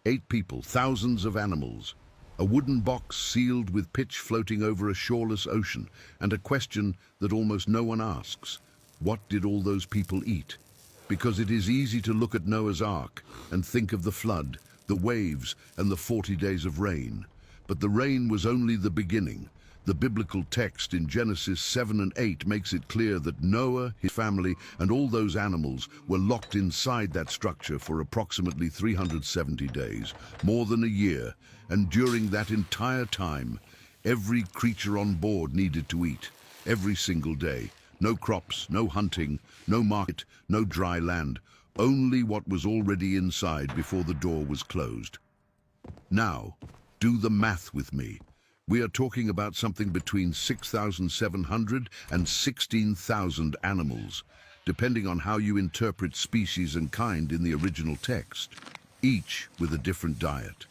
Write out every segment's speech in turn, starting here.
8 people, thousands of animals, a wooden box sealed with pitch floating over a shoreless ocean, and a question that almost no one asks. What did all those people eat? Because it is easy to look at Noah's Ark and think of the flood, the waves, and the 40 days of rain. But the rain was only the beginning. The biblical text in Genesis 7 and 8 makes it clear that Noah, his family, and all those animals were locked inside that structure for approximately 370 days, more than a year, and during that entire time, every creature on board needed to eat, every single day. No crops, no hunting, no market, no dry land, only what was already inside before the door was closed. Now, do the math with me. We are talking about something between 6,700 and 16,000 animals, depending on how you interpret species and kind in the original text, each with a different diet.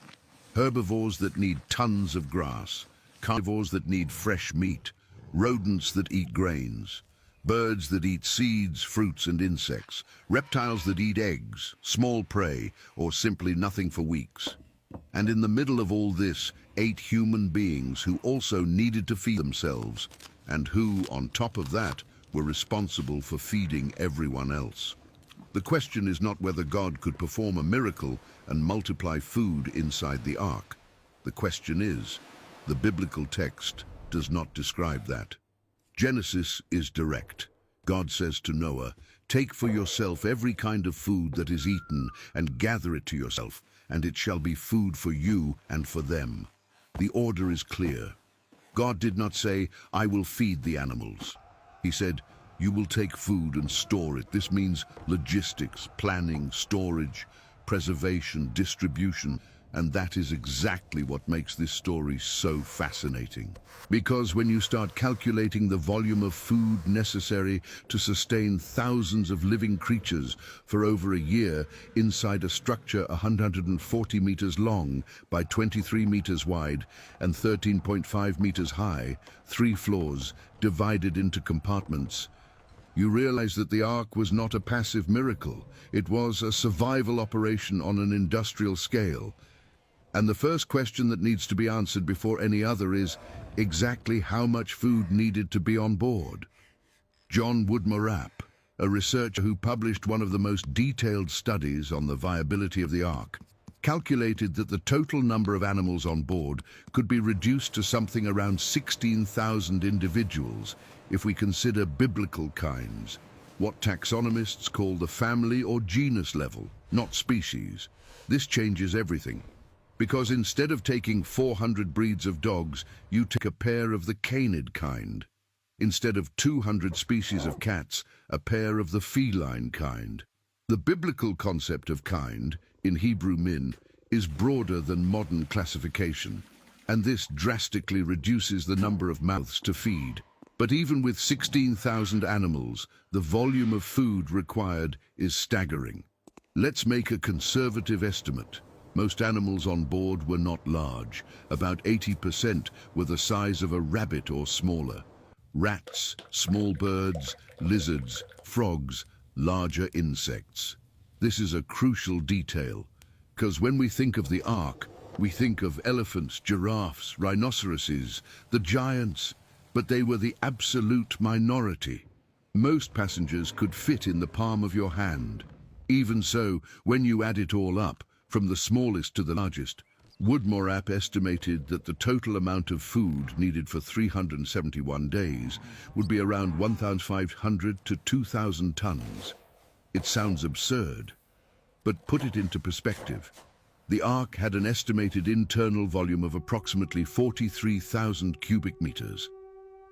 Herbivores that need tons of grass, carnivores that need fresh meat, rodents that eat grains, birds that eat seeds, fruits and insects, reptiles that eat eggs, small prey, or simply nothing for weeks. And in the middle of all this, 8 human beings who also needed to feed themselves, and who, on top of that, were responsible for feeding everyone else. The question is not whether God could perform a miracle and multiply food inside the ark. The question is, the biblical text does not describe that. Genesis is direct. God says to Noah, "Take for yourself every kind of food that is eaten and gather it to yourself, and it shall be food for you and for them." The order is clear. God did not say, "I will feed the animals." He said, "You will take food and store it." This means logistics, planning, storage, preservation, distribution, and that is exactly what makes this story so fascinating. Because when you start calculating the volume of food necessary to sustain thousands of living creatures for over a year inside a structure 140 meters long by 23 meters wide and 13.5 meters high, 3 floors divided into compartments, you realize that the Ark was not a passive miracle. It was a survival operation on an industrial scale. And the first question that needs to be answered before any other is exactly how much food needed to be on board. John Woodmore-App, a researcher who published one of the most detailed studies on the viability of the Ark, calculated that the total number of animals on board could be reduced to something around 16,000 individuals if we consider biblical kinds, what taxonomists call the family or genus level, not species. This changes everything. Because instead of taking 400 breeds of dogs, you take a pair of the canid kind. Instead of 200 species of cats, a pair of the feline kind. The biblical concept of kind, in Hebrew min, is broader than modern classification, and this drastically reduces the number of mouths to feed. But even with 16,000 animals, the volume of food required is staggering. Let's make a conservative estimate. Most animals on board were not large. About 80% were the size of a rabbit or smaller. Rats, small birds, lizards, frogs, larger insects. This is a crucial detail, because when we think of the Ark, we think of elephants, giraffes, rhinoceroses, the giants, but they were the absolute minority. Most passengers could fit in the palm of your hand. Even so, when you add it all up, from the smallest to the largest, Woodmore-App estimated that the total amount of food needed for 371 days would be around 1,500 to 2,000 tons. It sounds absurd, but put it into perspective. The Ark had an estimated internal volume of approximately 43,000 cubic meters.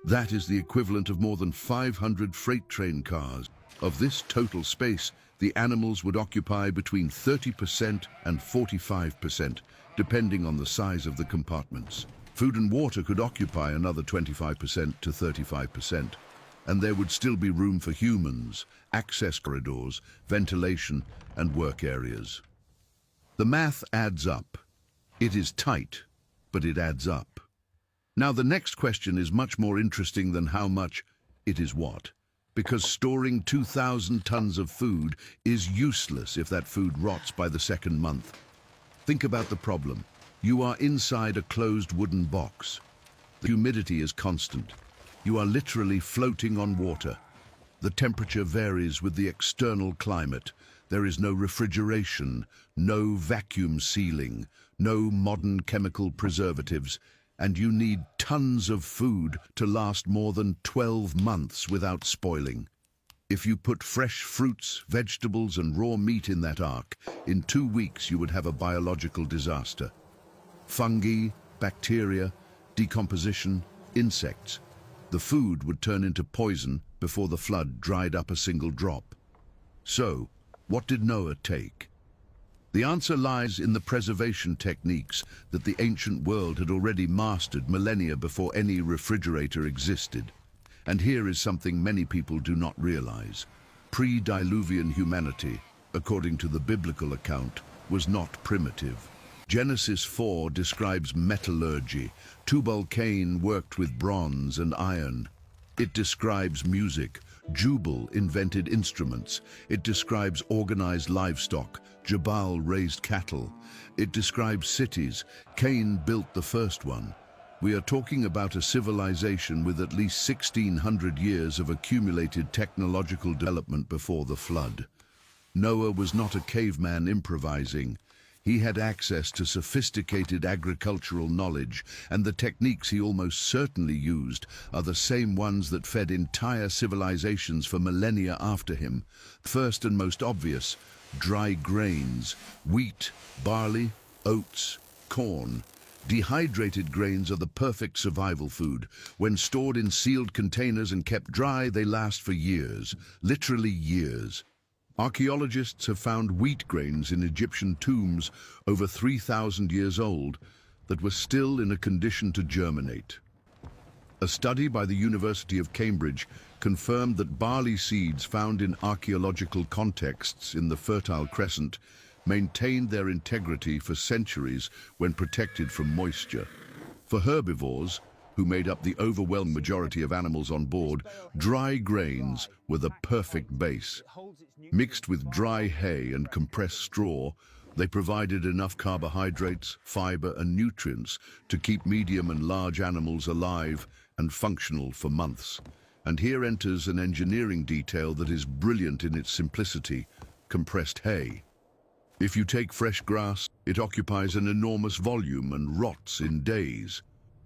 That is the equivalent of more than 500 freight train cars. Of this total space, the animals would occupy between 30% and 45%, depending on the size of the compartments. Food and water could occupy another 25% to 35%, and there would still be room for humans, access corridors, ventilation, and work areas. The math adds up. It is tight, but it adds up. Now, the next question is much more interesting than how much, it is what. Because storing 2,000 tons of food is useless if that food rots by the second month. Think about the problem. You are inside a closed wooden box. The humidity is constant. You are literally floating on water. The temperature varies with the external climate. There is no refrigeration, no vacuum sealing, no modern chemical preservatives, and you need tons of food to last more than 12 months without spoiling. If you put fresh fruits, vegetables, and raw meat in that ark, in 2 weeks you would have a biological disaster. Fungi, bacteria, decomposition, insects. The food would turn into poison before the flood dried up a single drop. So, what did Noah take? The answer lies in the preservation techniques that the ancient world had already mastered millennia before any refrigerator existed. And here is something many people do not realize. Pre-Diluvian humanity, according to the biblical account, was not primitive. Genesis 4 describes metallurgy. Tubal-Cain worked with bronze and iron. It describes music. Jubal invented instruments. It describes organized livestock. Jabal raised cattle. It describes cities. Cain built the first one. We are talking about a civilization with at least 1,600 years of accumulated technological development before the flood. Noah was not a caveman improvising. He had access to sophisticated agricultural knowledge, and the techniques he almost certainly used are the same ones that fed entire civilizations for millennia after him. First and most obvious, dry grains, wheat, barley, oats, corn. Dehydrated grains are the perfect survival food. When stored in sealed containers and kept dry, they last for years, literally years. Archaeologists have found wheat grains in Egyptian tombs over 3,000 years old that were still in a condition to germinate. A study by the University of Cambridge confirmed that barley seeds found in archaeological contexts in the Fertile Crescent maintained their integrity for centuries when protected from moisture. For herbivores, who made up the overwhelming majority of animals on board, dry grains were the perfect base. Mixed with dry hay and compressed straw, they provided enough carbohydrates, fiber, and nutrients to keep medium and large animals alive and functional for months. And here enters an engineering detail that is brilliant in its simplicity: compressed hay. If you take fresh grass, it occupies an enormous volume and rots in days.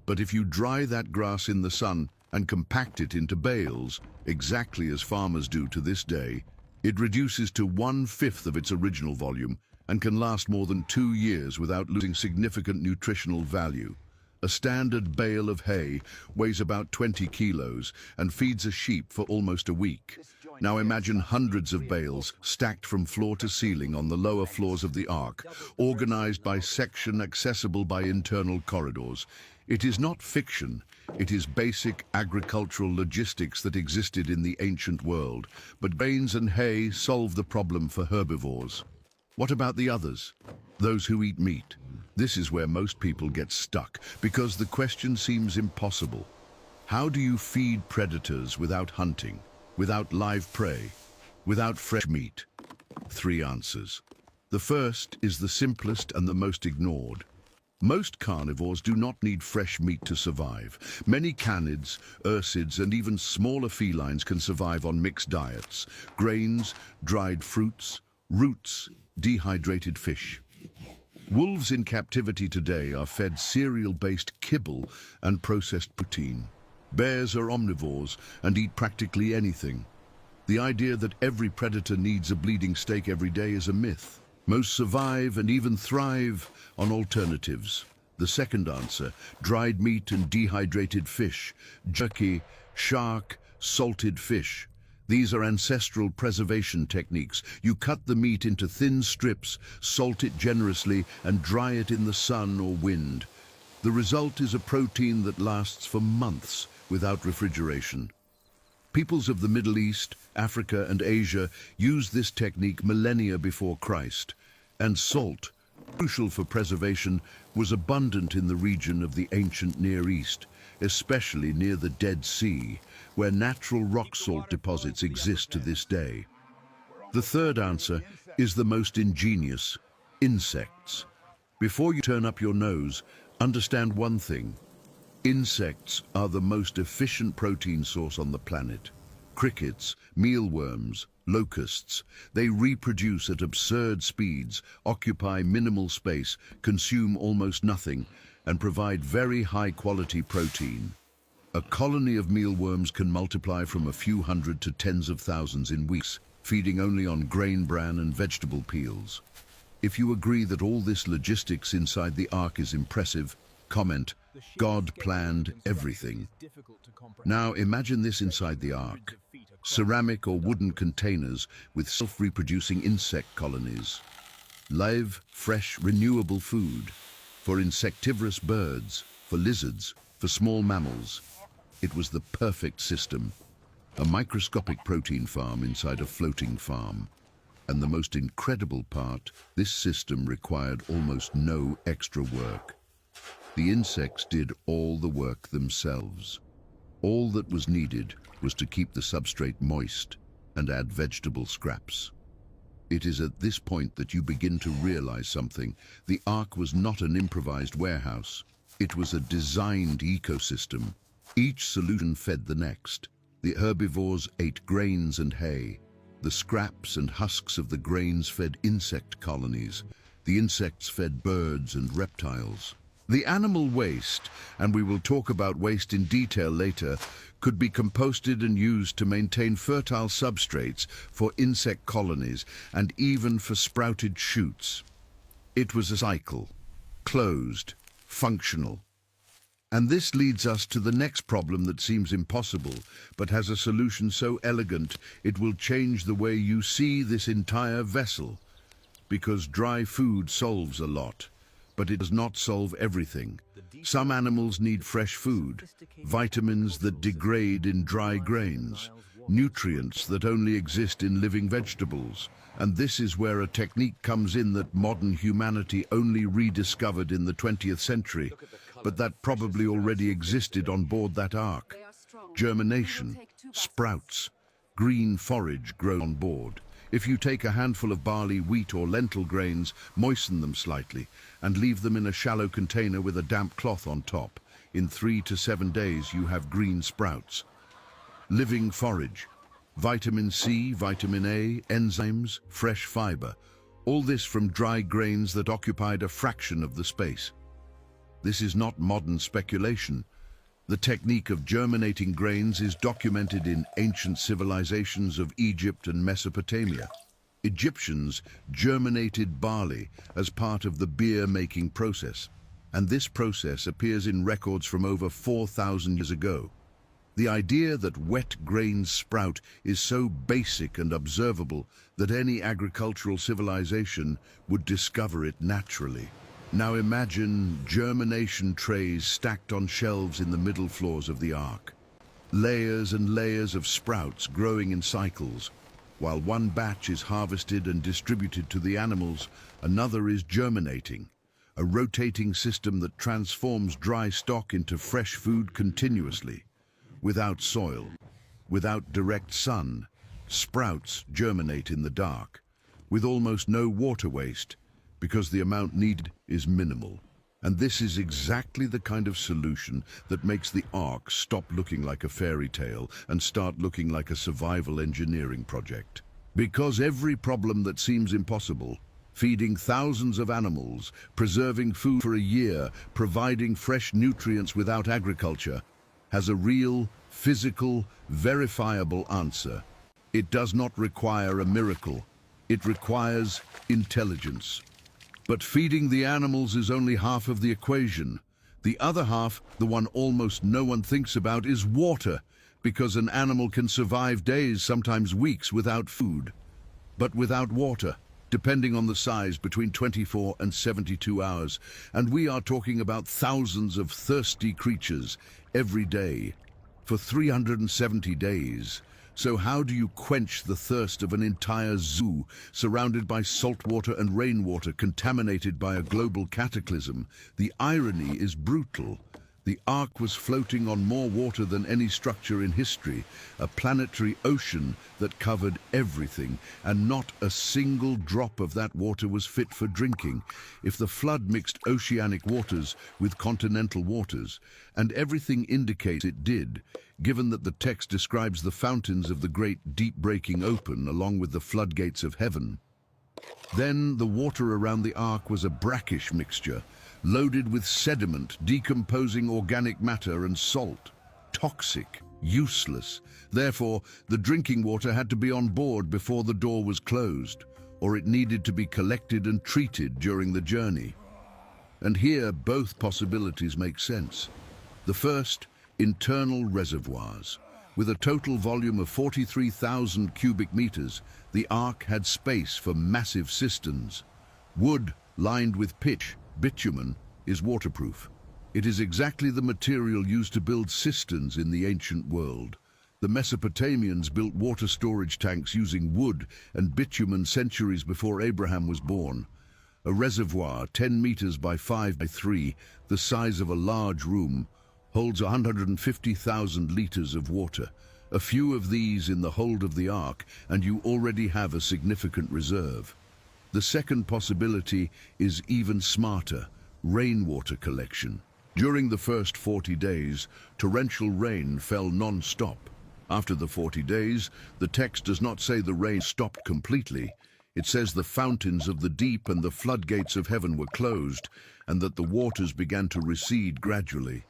But if you dry that grass in the sun and compact it into bales, exactly as farmers do to this day, it reduces to 1/5 of its original volume and can last more than 2 years without losing significant nutritional value. A standard bale of hay weighs about 20 kilos and feeds a sheep for almost a week. Now imagine hundreds of bales stacked from floor to ceiling on the lower floors of the ark, organized by section, accessible by internal corridors. It is not fiction. It is basic agricultural logistics that existed in the ancient world. But grains and hay solve the problem for herbivores. What about the others? Those who eat meat? This is where most people get stuck, because the question seems impossible. How do you feed predators without hunting, without live prey, without fresh meat? 3 answers. The first is the simplest and the most ignored. Most carnivores do not need fresh meat to survive. Many canids, ursids, and even smaller felines can survive on mixed diets: grains, dried fruits, roots, dehydrated fish. Wolves in captivity today are fed cereal-based kibble and processed protein. Bears are omnivores and eat practically anything. The idea that every predator needs a bleeding steak every day is a myth. Most survive and even thrive on alternatives. The second answer: dried meat and dehydrated fish, jerky, shark, salted fish. These are ancestral preservation techniques. You cut the meat into thin strips, salt it generously, and dry it in the sun or wind. The result is a protein that lasts for months without refrigeration. Peoples of the Middle East, Africa, and Asia used this technique millennia before Christ. And salt, crucial for preservation, was abundant in the region of the ancient Near East, especially near the Dead Sea, where natural rock salt deposits exist to this day. The third answer is the most ingenious: insects. Before you turn up your nose, understand one thing. Insects are the most efficient protein source on the planet. Crickets, mealworms, locusts, they reproduce at absurd speeds, occupy minimal space, consume almost nothing, and provide very high-quality protein. A colony of mealworms can multiply from a few hundred to tens of thousands in weeks, feeding only on grain bran and vegetable peels. If you agree that all this logistics inside the Ark is impressive, comment, God planned everything. Now imagine this inside the Ark. Ceramic or wooden containers with self-reproducing insect colonies. Live, fresh, renewable food for insectivorous birds, for lizards, for small mammals. It was the perfect system. A microscopic protein farm inside a floating farm. And the most incredible part, this system required almost no extra work. The insects did all the work themselves. All that was needed was to keep the substrate moist and add vegetable scraps. It is at this point that you begin to realize something. The Ark was not an improvised warehouse. It was a designed ecosystem. Each solution fed the next. The herbivores ate grains and hay. The scraps and husks of the grains fed insect colonies. The insects fed birds and reptiles. The animal waste, and we will talk about waste in detail later, could be composted and used to maintain fertile substrates for insect colonies and even for sprouted shoots. It was a cycle, closed, functional. And this leads us to the next problem that seems impossible, but has a solution so elegant it will change the way you see this entire vessel. Because dry food solves a lot, but it does not solve everything. Some animals need fresh food, vitamins that degrade in dry grains, nutrients that only exist in living vegetables. And this is where a technique comes in that modern humanity only rediscovered in the 20th century, but that probably already existed on board that Ark. Germination, sprouts, green forage grown on board. If you take a handful of barley, wheat or lentil grains, moisten them slightly, and leave them in a shallow container with a damp cloth on top, in 3 to 7 days you have green sprouts. Living forage, vitamin C, vitamin A, enzymes, fresh fiber, all this from dry grains that occupied a fraction of the space. This is not modern speculation. The technique of germinating grains is documented in ancient civilizations of Egypt and Mesopotamia. Egyptians germinated barley as part of the beer-making process, and this process appears in records from over 4,000 years ago. The idea that wet grains sprout is so basic and observable that any agricultural civilization would discover it naturally. Now imagine germination trays stacked on shelves in the middle floors of the Ark. Layers and layers of sprouts growing in cycles. While one batch is harvested and distributed to the animals, another is germinating. A rotating system that transforms dry stock into fresh food continuously. Without soil, without direct sun, sprouts germinate in the dark, with almost no water waste, because the amount needed is minimal. And this is exactly the kind of solution that makes the Ark stop looking like a fairy tale and start looking like a survival engineering project. Because every problem that seems impossible, feeding thousands of animals, preserving food for a year, providing fresh nutrients without agriculture, has a real, physical, verifiable answer. It does not require a miracle. It requires intelligence. But feeding the animals is only half of the equation. The other half, the one almost no one thinks about, is water, because an animal can survive days, sometimes weeks, without food. But without water, depending on the size, between 24 and 72 hours. And we are talking about thousands of thirsty creatures every day, for 370 days. So how do you quench the thirst of an entire zoo surrounded by salt water and rainwater contaminated by a global cataclysm? The irony is brutal. The Ark was floating on more water than any structure in history, a planetary ocean that covered everything, and not a single drop of that water was fit for drinking. If the flood mixed oceanic waters with continental waters, and everything indicates it did, given that the text describes the fountains of the great deep breaking open along with the floodgates of heaven, then the water around the Ark was a brackish mixture, loaded with sediment, decomposing organic matter and salt. Toxic, useless. Therefore, the drinking water had to be on board before the door was closed, or it needed to be collected and treated during the journey. And here, both possibilities make sense. The first, internal reservoirs. With a total volume of 43,000 cubic meters, the Ark had space for massive cisterns. Wood, lined with pitch, bitumen, is waterproof. It is exactly the material used to build cisterns in the ancient world. The Mesopotamians built water storage tanks using wood and bitumen centuries before Abraham was born. A reservoir 10 meters by 5 by 3, the size of a large room, holds 150,000 liters of water. A few of these in the hold of the Ark, and you already have a significant reserve. The second possibility is even smarter: rainwater collection. During the first 40 days, torrential rain fell non-stop. After the 40 days, the text does not say the rain stopped completely. It says the fountains of the deep and the floodgates of heaven were closed, and that the waters began to recede gradually.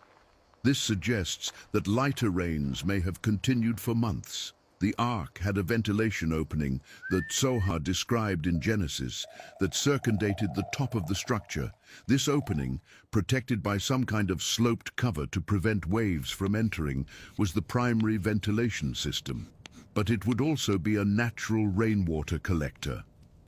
This suggests that lighter rains may have continued for months. The Ark had a ventilation opening that Zohar described in Genesis that circumvented the top of the structure. This opening, protected by some kind of sloped cover to prevent waves from entering, was the primary ventilation system. But it would also be a natural rainwater collector.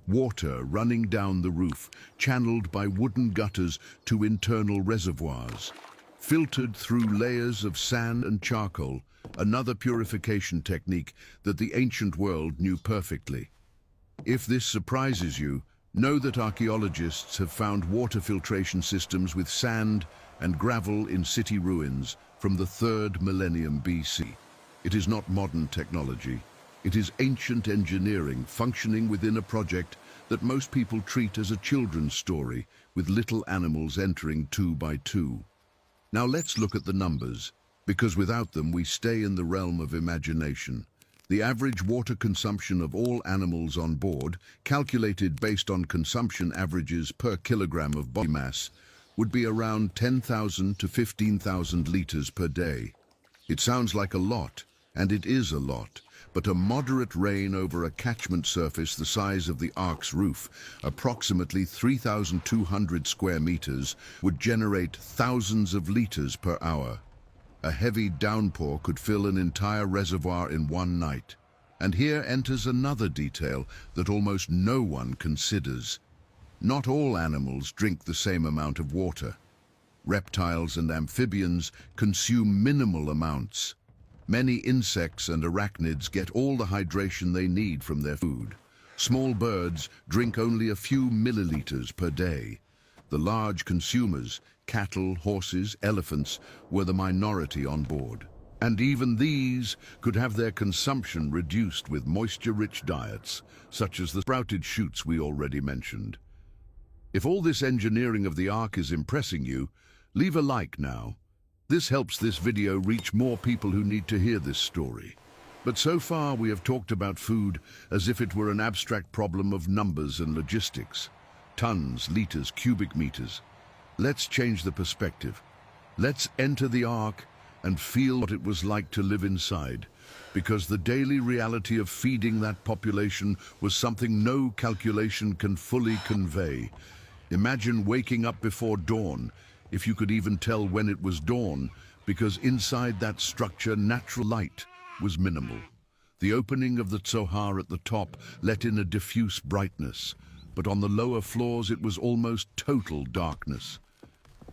Water running down the roof, channeled by wooden gutters to internal reservoirs, filtered through layers of sand and charcoal, another purification technique that the ancient world knew perfectly. If this surprises you, know that archaeologists have found water filtration systems with sand and gravel in city ruins from the 3rd millennium BC. It is not modern technology. It is ancient engineering functioning within a project that most people treat as a children's story, with little animals entering 2 by 2. Now let's look at the numbers, because without them we stay in the realm of imagination. The average water consumption of all animals on board, calculated based on consumption averages per kilogram of body mass, would be around 10,000 to 15,000 liters per day. It sounds like a lot, and it is a lot, but a moderate rain over a catchment surface the size of the Ark's roof, approximately 3,200 square meters, would generate thousands of liters per hour. A heavy downpour could fill an entire reservoir in one night. And here enters another detail that almost no one considers. Not all animals drink the same amount of water. Reptiles and amphibians consume minimal amounts. Many insects and arachnids get all the hydration they need from their food. Small birds drink only a few milliliters per day. The large consumers, cattle, horses, elephants, were the minority on board. And even these could have their consumption reduced with moisture-rich diets, such as the sprouted shoots we already mentioned. If all this engineering of the Ark is impressing you, leave a like now. This helps this video reach more people who need to hear this story. But so far we have talked about food as if it were an abstract problem of numbers and logistics. Tons, liters, cubic meters. Let's change the perspective. Let's enter the Ark and feel what it was like to live inside, because the daily reality of feeding that population was something no calculation can fully convey. Imagine waking up before dawn, if you could even tell when it was dawn, because inside that structure natural light was minimal. The opening of the Zohar at the top let in a diffuse brightness, but on the lower floors it was almost total darkness.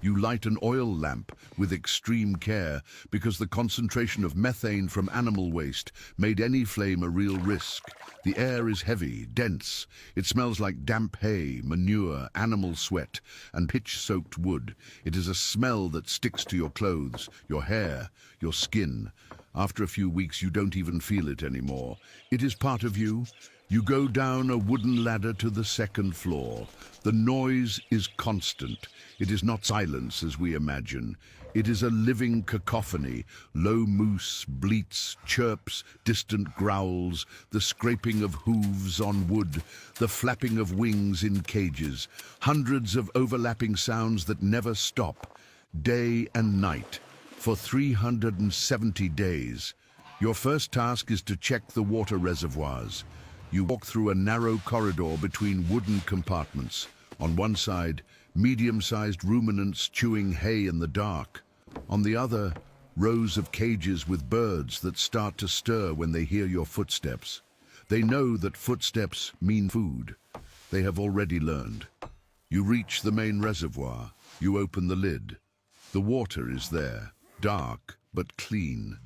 You light an oil lamp with extreme care because the concentration of methane from animal waste made any flame a real risk. The air is heavy, dense. It smells like damp hay, manure, animal sweat, and pitch-soaked wood. It is a smell that sticks to your clothes, your hair, your skin. After a few weeks, you don't even feel it anymore. It is part of you. You go down a wooden ladder to the second floor. The noise is constant. It is not silence as we imagine. It is a living cacophony. Low moose, bleats, chirps, distant growls, the scraping of hooves on wood, the flapping of wings in cages. Hundreds of overlapping sounds that never stop, day and night, for 370 days. Your first task is to check the water reservoirs. You walk through a narrow corridor between wooden compartments. On one side, medium-sized ruminants chewing hay in the dark. On the other, rows of cages with birds that start to stir when they hear your footsteps. They know that footsteps mean food. They have already learned. You reach the main reservoir. You open the lid. The water is there, dark but clean.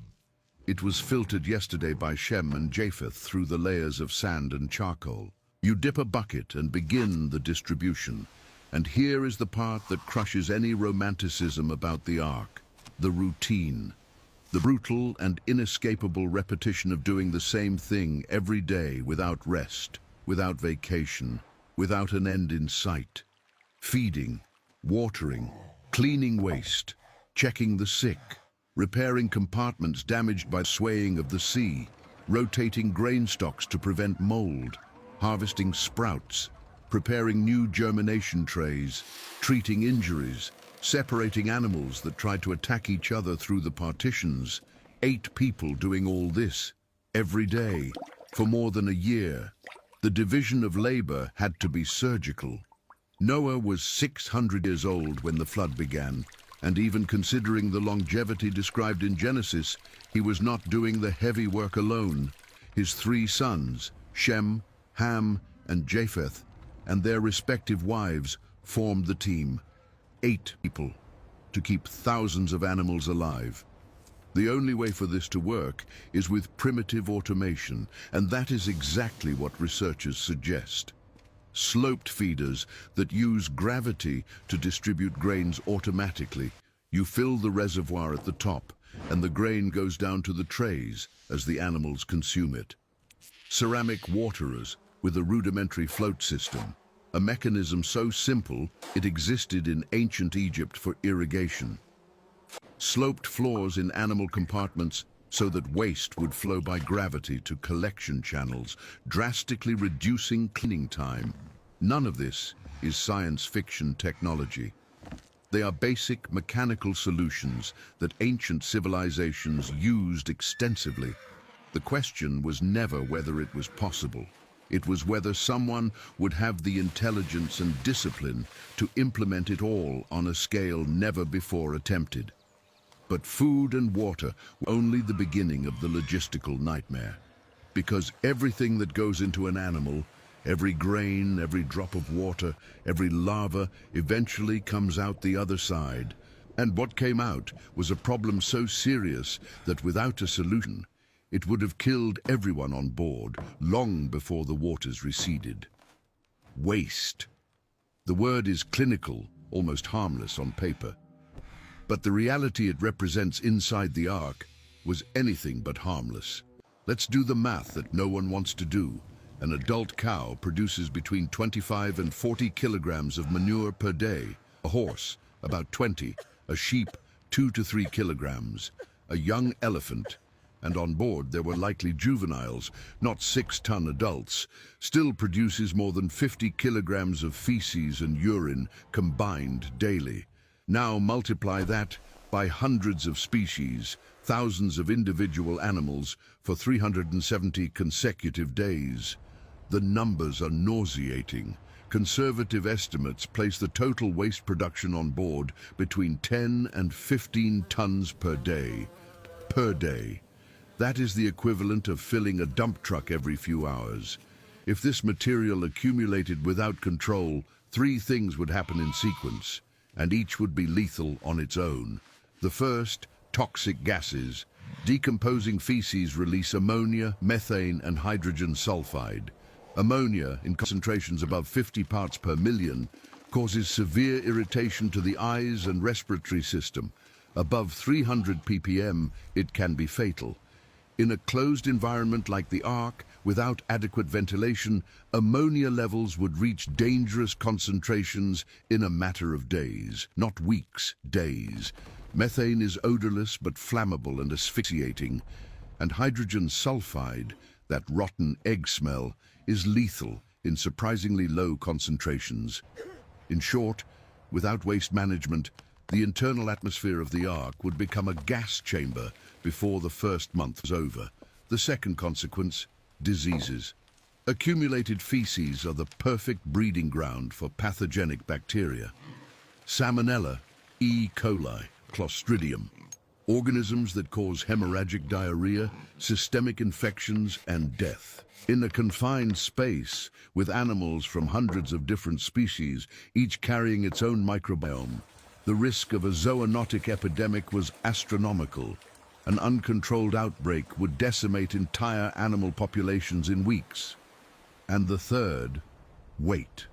It was filtered yesterday by Shem and Japheth through the layers of sand and charcoal. You dip a bucket and begin the distribution. And here is the part that crushes any romanticism about the Ark: the routine. The brutal and inescapable repetition of doing the same thing every day without rest, without vacation, without an end in sight. Feeding, watering, cleaning waste, checking the sick, repairing compartments damaged by swaying of the sea, rotating grain stocks to prevent mold, harvesting sprouts, preparing new germination trays, treating injuries, separating animals that tried to attack each other through the partitions. 8 people doing all this, every day, for more than a year. The division of labor had to be surgical. Noah was 600 years old when the flood began, and even considering the longevity described in Genesis, he was not doing the heavy work alone. His 3 sons, Shem, Ham, and Japheth, and their respective wives, formed the team. 8 people, to keep thousands of animals alive. The only way for this to work is with primitive automation, and that is exactly what researchers suggest. Sloped feeders that use gravity to distribute grains automatically. You fill the reservoir at the top, and the grain goes down to the trays as the animals consume it. Ceramic waterers with a rudimentary float system, a mechanism so simple it existed in ancient Egypt for irrigation. Sloped floors in animal compartments so that waste would flow by gravity to collection channels, drastically reducing cleaning time. None of this is science fiction technology. They are basic mechanical solutions that ancient civilizations used extensively. The question was never whether it was possible. It was whether someone would have the intelligence and discipline to implement it all on a scale never before attempted. But food and water were only the beginning of the logistical nightmare. Because everything that goes into an animal, every grain, every drop of water, every larva, eventually comes out the other side. And what came out was a problem so serious that without a solution, it would have killed everyone on board long before the waters receded. Waste. The word is clinical, almost harmless on paper. But the reality it represents inside the Ark was anything but harmless. Let's do the math that no one wants to do. An adult cow produces between 25 and 40 kilograms of manure per day. A horse, about 20. A sheep, 2 to 3 kilograms. A young elephant, and on board there were likely juveniles, not 6-ton adults, still produces more than 50 kilograms of feces and urine combined daily. Now multiply that by hundreds of species, thousands of individual animals for 370 consecutive days. The numbers are nauseating. Conservative estimates place the total waste production on board between 10 and 15 tons per day. Per day. That is the equivalent of filling a dump truck every few hours. If this material accumulated without control, 3 things would happen in sequence. and each would be lethal on its own. The first, toxic gases. Decomposing feces release ammonia, methane, and hydrogen sulfide. Ammonia, in concentrations above 50 parts per million, causes severe irritation to the eyes and respiratory system. Above 300 ppm, it can be fatal. In a closed environment like the Ark, without adequate ventilation, ammonia levels would reach dangerous concentrations in a matter of days, not weeks, days. Methane is odorless but flammable and asphyxiating, and hydrogen sulfide, that rotten egg smell, is lethal in surprisingly low concentrations. In short, without waste management, the internal atmosphere of the Ark would become a gas chamber before the first month was over. The second consequence, diseases. Accumulated feces are the perfect breeding ground for pathogenic bacteria. Salmonella, E. coli, Clostridium. Organisms that cause hemorrhagic diarrhea, systemic infections, and death. In a confined space, with animals from hundreds of different species, each carrying its own microbiome, the risk of a zoonotic epidemic was astronomical. An uncontrolled outbreak would decimate entire animal populations in weeks. And the third, weight.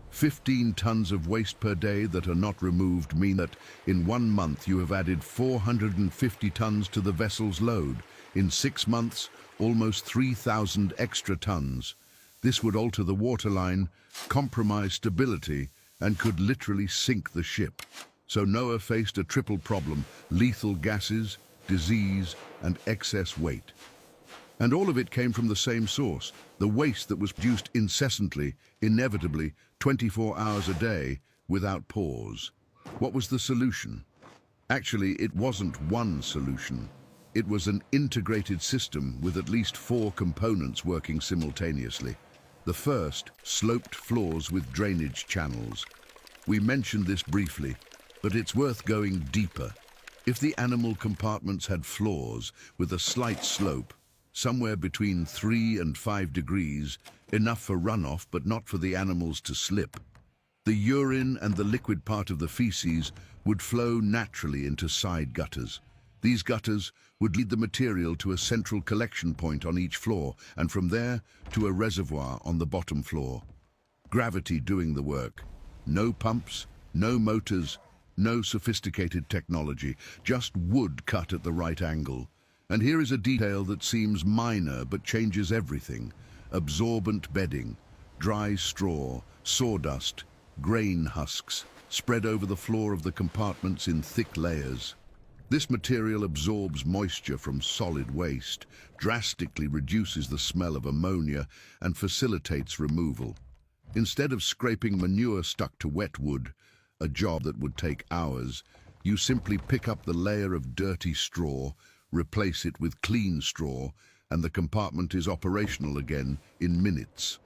15 tons of waste per day that are not removed mean that in 1 month you have added 450 tons to the vessel's load. In 6 months, almost 3,000 extra tons. This would alter the waterline, compromise stability, and could literally sink the ship. So Noah faced a triple problem: lethal gases, disease, and excess weight. And all of it came from the same source, the waste that was produced incessantly, inevitably, 24 hours a day, without pause. What was the solution? Actually, it wasn't one solution. It was an integrated system with at least 4 components working simultaneously. The first, sloped floors with drainage channels. We mentioned this briefly, but it's worth going deeper. If the animal compartments had floors with a slight slope, somewhere between 3 and 5 degrees, enough for runoff but not for the animals to slip, the urine and the liquid part of the feces would flow naturally into side gutters. These gutters would lead the material to a central collection point on each floor, and from there to a reservoir on the bottom floor. Gravity doing the work. No pumps, no motors, no sophisticated technology, just wood cut at the right angle. And here is a detail that seems minor but changes everything. Absorbent bedding, dry straw, sawdust, grain husks, spread over the floor of the compartments in thick layers. This material absorbs moisture from solid waste, drastically reduces the smell of ammonia, and facilitates removal. Instead of scraping manure stuck to wet wood, a job that would take hours, you simply pick up the layer of dirty straw, replace it with clean straw, and the compartment is operational again in minutes.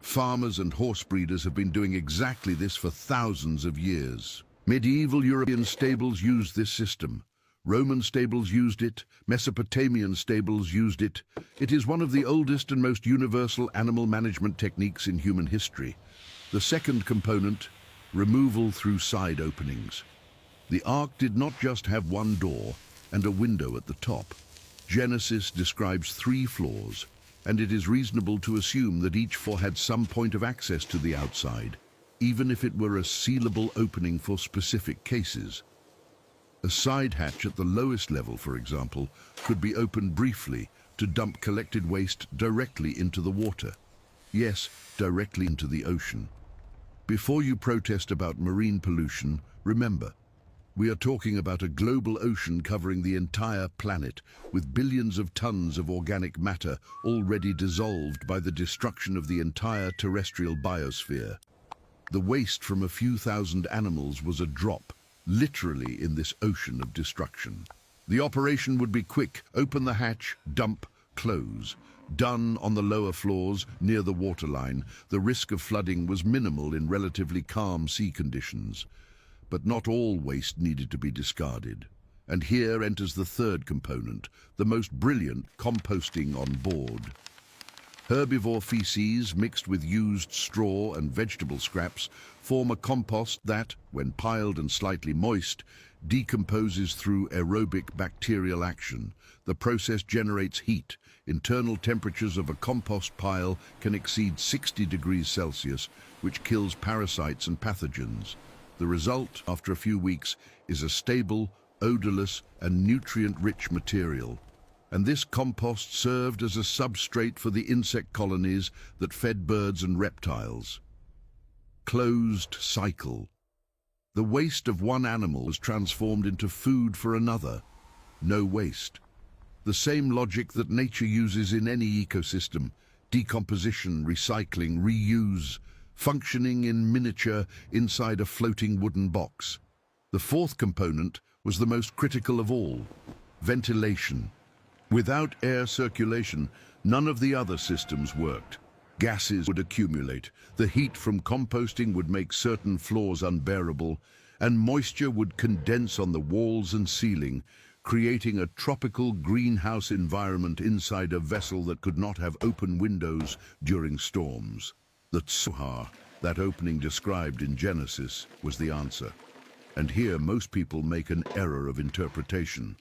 Farmers and horse breeders have been doing exactly this for thousands of years. Medieval European stables used this system. Roman stables used it, Mesopotamian stables used it. It is one of the oldest and most universal animal management techniques in human history. The second component, removal through side openings. The Ark did not just have one door and a window at the top. Genesis describes 3 floors, and it is reasonable to assume that each floor had some point of access to the outside, even if it were a sealable opening for specific cases. A side hatch at the lowest level, for example, could be opened briefly to dump collected waste directly into the water. Yes, directly into the ocean. Before you protest about marine pollution, remember, we are talking about a global ocean covering the entire planet, with billions of tons of organic matter already dissolved by the destruction of the entire terrestrial biosphere. The waste from a few thousand animals was a drop, literally in this ocean of destruction. The operation would be quick: open the hatch, dump, close. Done on the lower floors, near the waterline, the risk of flooding was minimal in relatively calm sea conditions. But not all waste needed to be discarded. And here enters the third component, the most brilliant: composting on board. Herbivore feces mixed with used straw and vegetable scraps form a compost that, when piled and slightly moist, decomposes through aerobic bacterial action. The process generates heat. Internal temperatures of a compost pile can exceed 60 degrees Celsius, which kills parasites and pathogens. The result, after a few weeks, is a stable, odorless, and nutrient-rich material. And this compost served as a substrate for the insect colonies that fed birds and reptiles. Closed cycle. The waste of one animal was transformed into food for another. No waste. The same logic that nature uses in any ecosystem: decomposition, recycling, reuse, functioning in miniature inside a floating wooden box. The fourth component was the most critical of all: ventilation. Without air circulation, none of the other systems worked. Gases would accumulate, the heat from composting would make certain floors unbearable, and moisture would condense on the walls and ceiling, creating a tropical greenhouse environment inside a vessel that could not have open windows during storms. The Tsoha, that opening described in Genesis, was the answer. And here most people make an error of interpretation.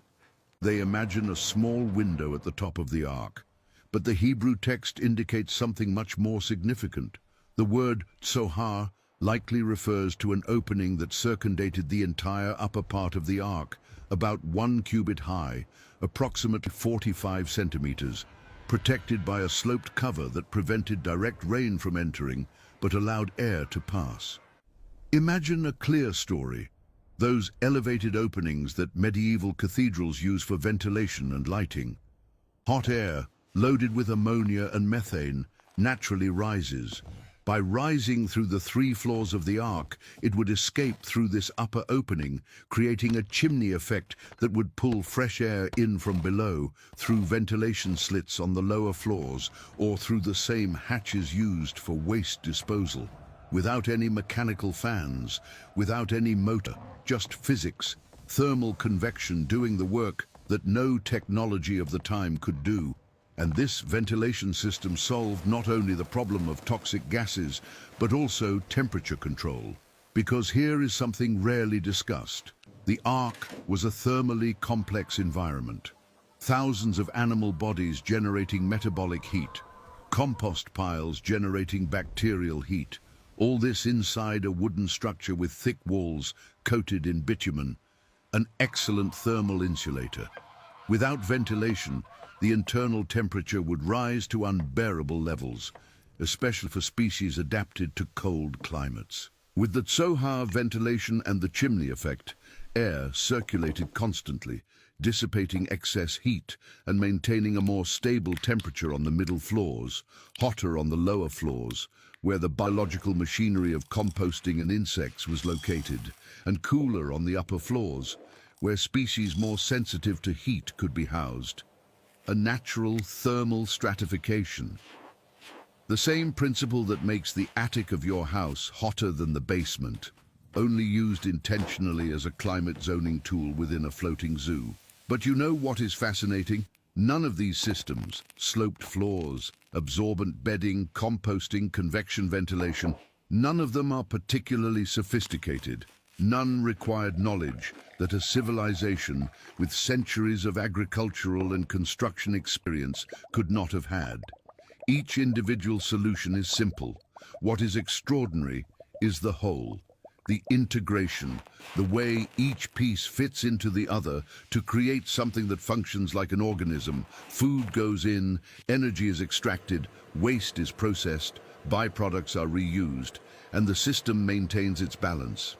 They imagine a small window at the top of the ark, but the Hebrew text indicates something much more significant. The word Tsoha likely refers to an opening that circumdated the entire upper part of the ark, about 1 cubit high, approximately 45 centimeters, protected by a sloped cover that prevented direct rain from entering, but allowed air to pass. Imagine a clear story. Those elevated openings that medieval cathedrals use for ventilation and lighting. Hot air, loaded with ammonia and methane, naturally rises. By rising through the 3 floors of the ark, it would escape through this upper opening, creating a chimney effect that would pull fresh air in from below, through ventilation slits on the lower floors, or through the same hatches used for waste disposal. Without any mechanical fans, without any motor, just physics, thermal convection doing the work that no technology of the time could do. And this ventilation system solved not only the problem of toxic gases, but also temperature control. Because here is something rarely discussed. The ark was a thermally complex environment. Thousands of animal bodies generating metabolic heat, compost piles generating bacterial heat, all this inside a wooden structure with thick walls coated in bitumen, an excellent thermal insulator. Without ventilation, the internal temperature would rise to unbearable levels, especially for species adapted to cold climates. With the Tsoha ventilation and the chimney effect, air circulated constantly, dissipating excess heat and maintaining a more stable temperature on the middle floors, hotter on the lower floors, where the biological machinery of composting and insects was located, and cooler on the upper floors, where species more sensitive to heat could be housed. A natural thermal stratification. The same principle that makes the attic of your house hotter than the basement, only used intentionally as a climate zoning tool within a floating zoo. But you know what is fascinating? None of these systems, sloped floors, absorbent bedding, composting, convection ventilation, none of them are particularly sophisticated. None required knowledge that a civilization with centuries of agricultural and construction experience could not have had. Each individual solution is simple. What is extraordinary is the whole, the integration, the way each piece fits into the other to create something that functions like an organism. Food goes in, energy is extracted, waste is processed, byproducts are reused, and the system maintains its balance.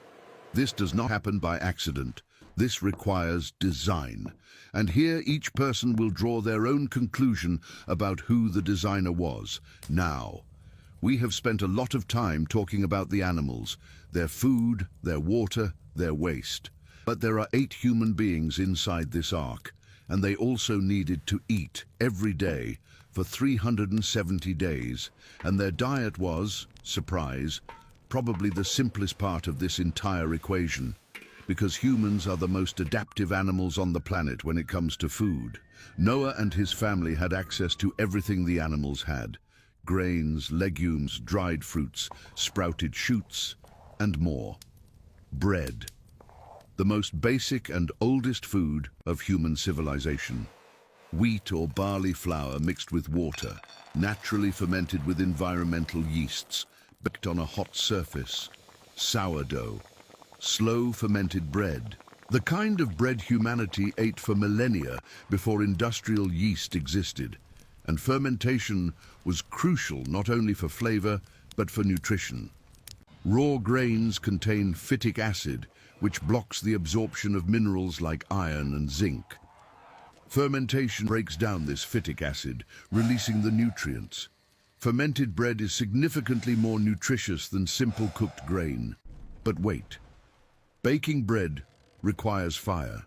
This does not happen by accident. This requires design. And here each person will draw their own conclusion about who the designer was. Now, we have spent a lot of time talking about the animals, their food, their water, their waste. But there are 8 human beings inside this ark, and they also needed to eat every day for 370 days, and their diet was, surprise, probably the simplest part of this entire equation, because humans are the most adaptive animals on the planet when it comes to food. Noah and his family had access to everything the animals had: grains, legumes, dried fruits, sprouted shoots, and more. Bread, the most basic and oldest food of human civilization. Wheat or barley flour mixed with water, naturally fermented with environmental yeasts, baked on a hot surface. Sourdough, slow fermented bread, the kind of bread humanity ate for millennia before industrial yeast existed. And fermentation was crucial not only for flavor, but for nutrition. Raw grains contain phytic acid, which blocks the absorption of minerals like iron and zinc. Fermentation breaks down this phytic acid, releasing the nutrients. Fermented bread is significantly more nutritious than simple cooked grain. But wait, baking bread requires fire.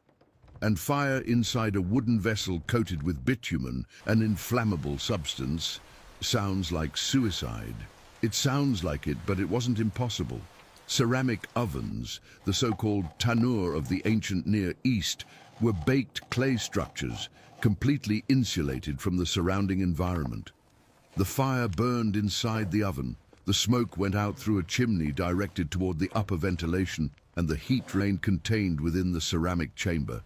And fire inside a wooden vessel coated with bitumen, an inflammable substance, sounds like suicide. It sounds like it, but it wasn't impossible. Ceramic ovens, the so-called tanur of the ancient Near East, were baked clay structures, completely insulated from the surrounding environment. The fire burned inside the oven. The smoke went out through a chimney directed toward the upper ventilation, and the heat remained contained within the ceramic chamber.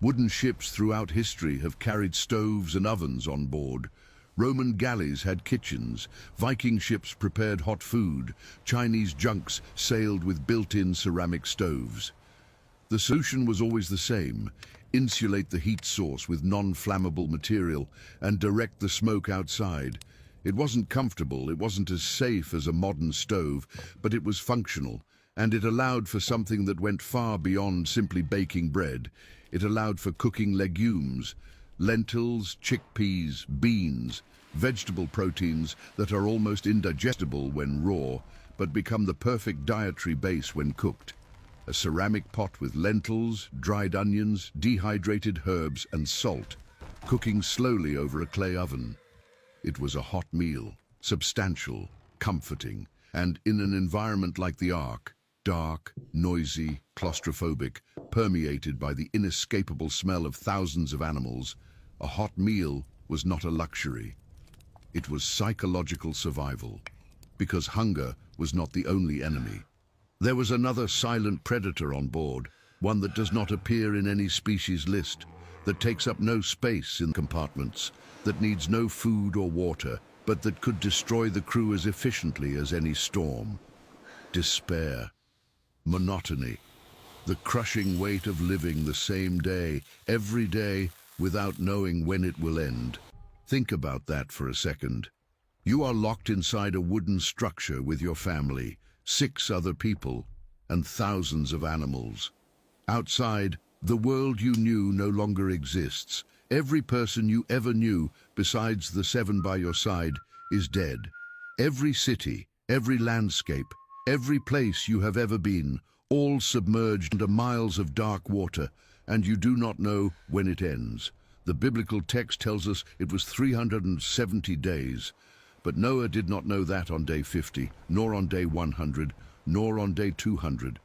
Wooden ships throughout history have carried stoves and ovens on board. Roman galleys had kitchens, Viking ships prepared hot food, Chinese junks sailed with built-in ceramic stoves. The solution was always the same: insulate the heat source with non-flammable material and direct the smoke outside. It wasn't comfortable, it wasn't as safe as a modern stove, but it was functional, and it allowed for something that went far beyond simply baking bread. It allowed for cooking legumes, lentils, chickpeas, beans, vegetable proteins that are almost indigestible when raw, but become the perfect dietary base when cooked. A ceramic pot with lentils, dried onions, dehydrated herbs, and salt, cooking slowly over a clay oven. It was a hot meal, substantial, comforting, and in an environment like the Ark, dark, noisy, claustrophobic, permeated by the inescapable smell of thousands of animals, a hot meal was not a luxury. It was psychological survival, because hunger was not the only enemy. There was another silent predator on board, one that does not appear in any species list, that takes up no space in compartments, that needs no food or water, but that could destroy the crew as efficiently as any storm. Despair. Monotony. The crushing weight of living the same day, every day, without knowing when it will end. Think about that for a second. You are locked inside a wooden structure with your family, 6 other people, and thousands of animals. Outside, the world you knew no longer exists. Every person you ever knew, besides the 7 by your side, is dead. Every city, every landscape, every place you have ever been, all submerged under miles of dark water, and you do not know when it ends. The biblical text tells us it was 370 days, but Noah did not know that on day 50, nor on day 100, nor on day 200.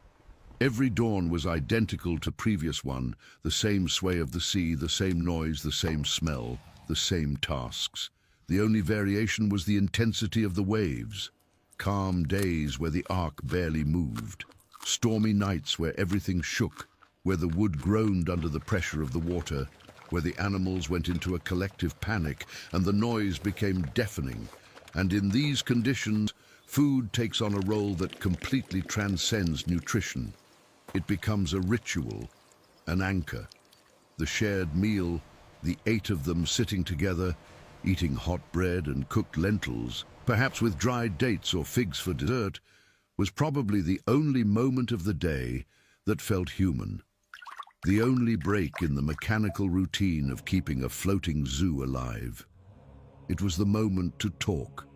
Every dawn was identical to the previous one, the same sway of the sea, the same noise, the same smell, the same tasks. The only variation was the intensity of the waves. Calm days where the ark barely moved. Stormy nights where everything shook, where the wood groaned under the pressure of the water, where the animals went into a collective panic and the noise became deafening. And in these conditions, food takes on a role that completely transcends nutrition. It becomes a ritual, an anchor. The shared meal, the 8 of them sitting together, eating hot bread and cooked lentils, perhaps with dried dates or figs for dessert, was probably the only moment of the day that felt human. The only break in the mechanical routine of keeping a floating zoo alive. It was the moment to talk,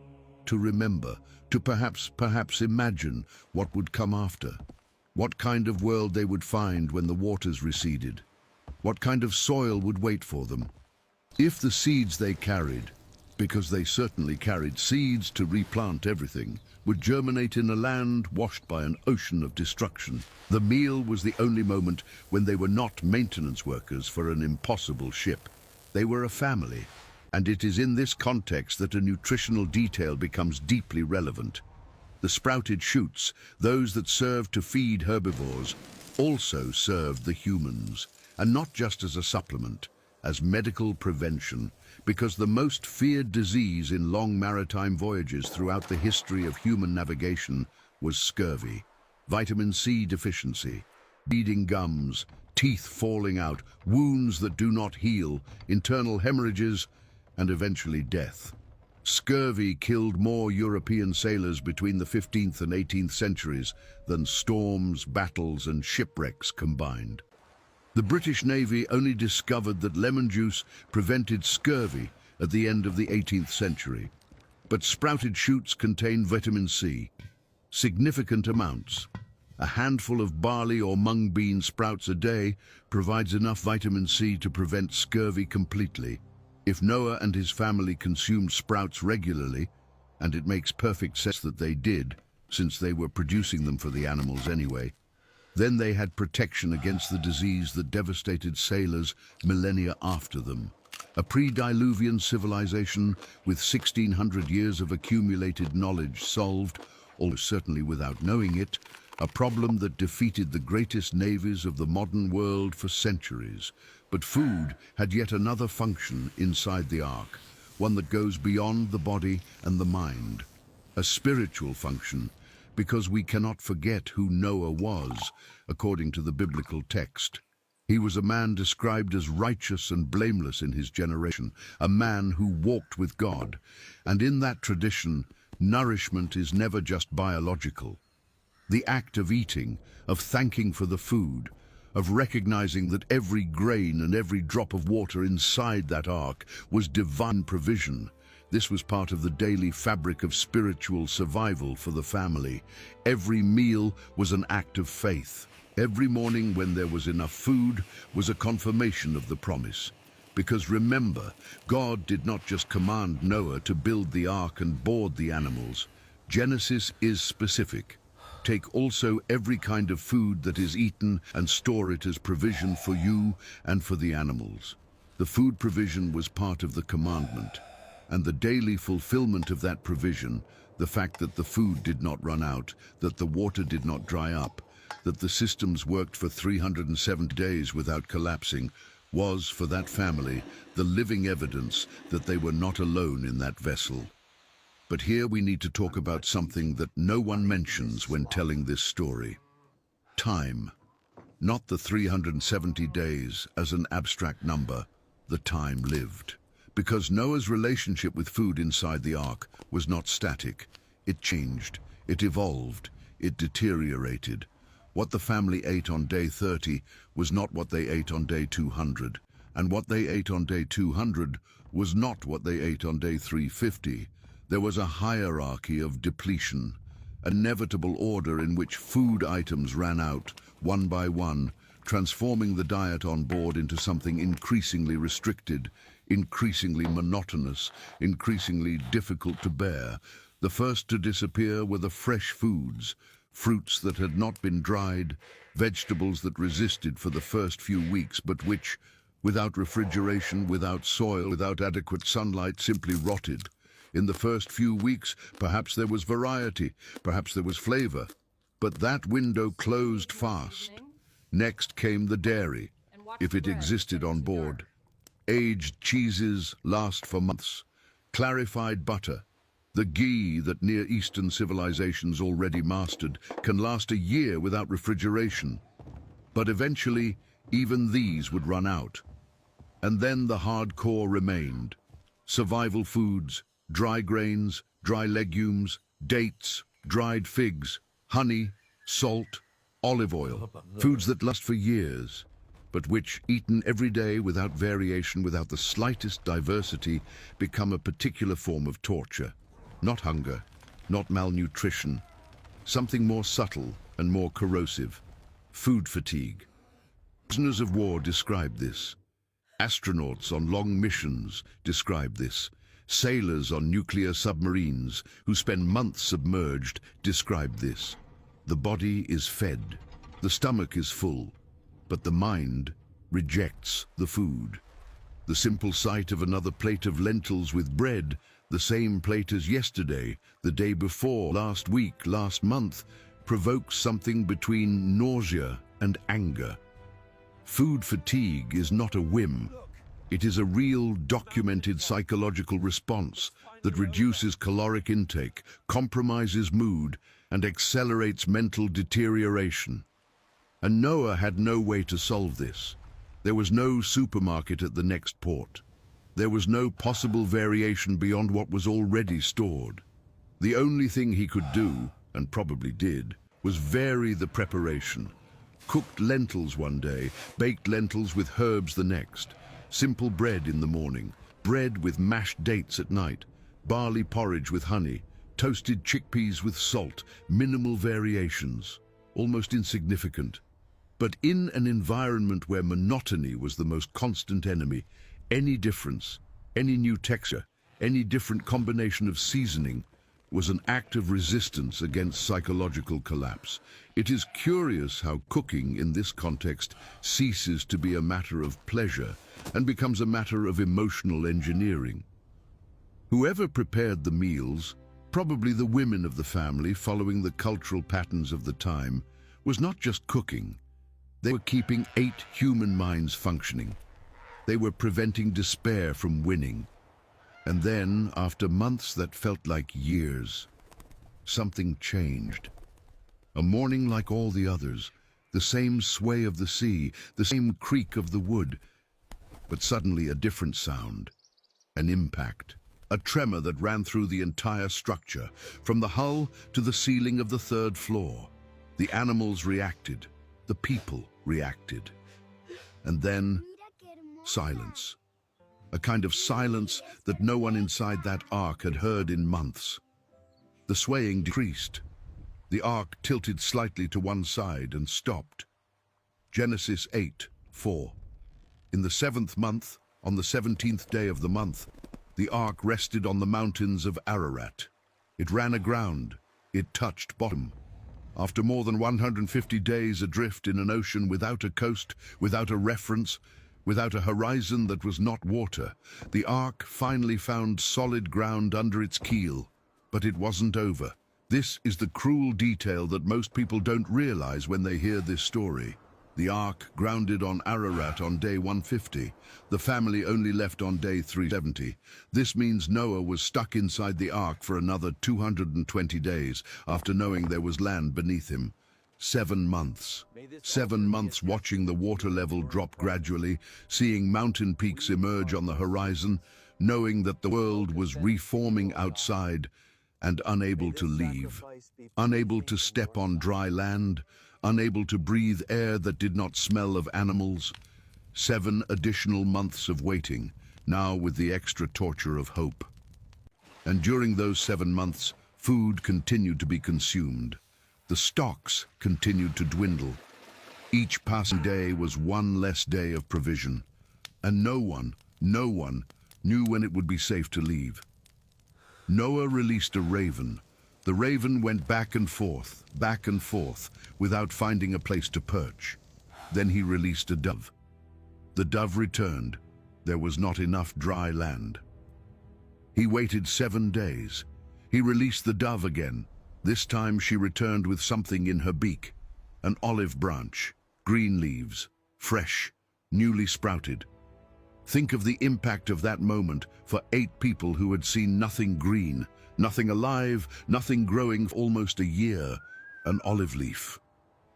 to remember, to perhaps imagine what would come after. What kind of world they would find when the waters receded. What kind of soil would wait for them. If the seeds they carried, because they certainly carried seeds to replant everything, would germinate in a land washed by an ocean of destruction. The meal was the only moment when they were not maintenance workers for an impossible ship. They were a family, And it is in this context that a nutritional detail becomes deeply relevant. The sprouted shoots, those that served to feed herbivores, also served the humans, and not just as a supplement, as medical prevention, because the most feared disease in long maritime voyages throughout the history of human navigation was scurvy, vitamin C deficiency, bleeding gums, teeth falling out, wounds that do not heal, internal hemorrhages, and eventually death. Scurvy killed more European sailors between the 15th and 18th centuries than storms, battles, and shipwrecks combined. The British Navy only discovered that lemon juice prevented scurvy at the end of the 18th century. But sprouted shoots contain vitamin C, significant amounts. A handful of barley or mung bean sprouts a day provides enough vitamin C to prevent scurvy completely. If Noah and his family consumed sprouts regularly, and it makes perfect sense that they did, since they were producing them for the animals anyway, then they had protection against the disease that devastated sailors millennia after them. A pre-Diluvian civilization with 1,600 years of accumulated knowledge solved, almost certainly without knowing it, a problem that defeated the greatest navies of the modern world for centuries. But food had yet another function inside the ark, one that goes beyond the body and the mind. A spiritual function, because we cannot forget who Noah was, according to the biblical text. He was a man described as righteous and blameless in his generation, a man who walked with God. And in that tradition, nourishment is never just biological. The act of eating, of thanking for the food, of recognizing that every grain and every drop of water inside that ark was divine provision. This was part of the daily fabric of spiritual survival for the family. Every meal was an act of faith. Every morning when there was enough food was a confirmation of the promise. Because remember, God did not just command Noah to build the ark and board the animals. Genesis is specific. Take also every kind of food that is eaten and store it as provision for you and for the animals. The food provision was part of the commandment, and the daily fulfillment of that provision, the fact that the food did not run out, that the water did not dry up, that the systems worked for 307 days without collapsing, was, for that family, the living evidence that they were not alone in that vessel. But here we need to talk about something that no one mentions when telling this story. Time. Not the 370 days as an abstract number, the time lived. Because Noah's relationship with food inside the ark was not static. It changed, it evolved, it deteriorated. What the family ate on day 30 was not what they ate on day 200. And what they ate on day 200 was not what they ate on day 350. There was a hierarchy of depletion, an inevitable order in which food items ran out, one by one, transforming the diet on board into something increasingly restricted, increasingly monotonous, increasingly difficult to bear. The first to disappear were the fresh foods, fruits that had not been dried, vegetables that resisted for the first few weeks, but which, without refrigeration, without soil, without adequate sunlight, simply rotted. In the first few weeks, perhaps there was variety, perhaps there was flavor, but that window closed fast. Next came the dairy, if it existed on board. Aged cheeses last for months. Clarified butter, the ghee that Near Eastern civilizations already mastered, can last a year without refrigeration. But eventually, even these would run out. And then the hardcore remained. Survival foods, dry grains, dry legumes, dates, dried figs, honey, salt, olive oil, foods that last for years, but which, eaten every day without variation, without the slightest diversity, become a particular form of torture. Not hunger, not malnutrition, something more subtle and more corrosive. Food fatigue. Prisoners of war describe this. Astronauts on long missions describe this. Sailors on nuclear submarines who spend months submerged describe this. The body is fed, the stomach is full, but the mind rejects the food. The simple sight of another plate of lentils with bread, the same plate as yesterday, the day before, last week, last month, provokes something between nausea and anger. Food fatigue is not a whim. It is a real, documented psychological response that reduces caloric intake, compromises mood, and accelerates mental deterioration. And Noah had no way to solve this. There was no supermarket at the next port. There was no possible variation beyond what was already stored. The only thing he could do, and probably did, was vary the preparation. Cooked lentils one day, baked lentils with herbs the next, simple bread in the morning, bread with mashed dates at night, barley porridge with honey, toasted chickpeas with salt, minimal variations, almost insignificant. But in an environment where monotony was the most constant enemy, any difference, any new texture, any different combination of seasoning was an act of resistance against psychological collapse. It is curious how cooking in this context ceases to be a matter of pleasure and becomes a matter of emotional engineering. Whoever prepared the meals, probably the women of the family following the cultural patterns of the time, was not just cooking. They were keeping 8 human minds functioning. They were preventing despair from winning. And then, after months that felt like years, something changed. A morning like all the others, the same sway of the sea, the same creak of the wood, but suddenly a different sound, an impact, a tremor that ran through the entire structure, from the hull to the ceiling of the 3rd floor. The animals reacted. The people reacted. And then, silence. A kind of silence that no one inside that ark had heard in months. The swaying decreased. The ark tilted slightly to one side and stopped. Genesis 8:4. In the 7th month, on the 17th day of the month, the ark rested on the mountains of Ararat. It ran aground. It touched bottom. After more than 150 days adrift in an ocean without a coast, without a reference, without a horizon that was not water, the ark finally found solid ground under its keel. But it wasn't over. This is the cruel detail that most people don't realize when they hear this story. The ark grounded on Ararat on day 150. The family only left on day 370. This means Noah was stuck inside the ark for another 220 days after knowing there was land beneath him. 7 months. 7 months watching the water level drop gradually, seeing mountain peaks emerge on the horizon, knowing that the world was reforming outside, and unable to leave. Unable to step on dry land, unable to breathe air that did not smell of animals. 7 additional months of waiting, now with the extra torture of hope. And during those 7 months, food continued to be consumed. The stocks continued to dwindle. Each passing day was one less day of provision. And no one knew when it would be safe to leave. Noah released a raven. The raven went back and forth, without finding a place to perch. Then he released a dove. The dove returned. There was not enough dry land. He waited 7 days. He released the dove again. This time she returned with something in her beak. An olive branch, green leaves, fresh, newly sprouted. Think of the impact of that moment for 8 people who had seen nothing green, nothing alive, nothing growing for almost a year. An olive leaf.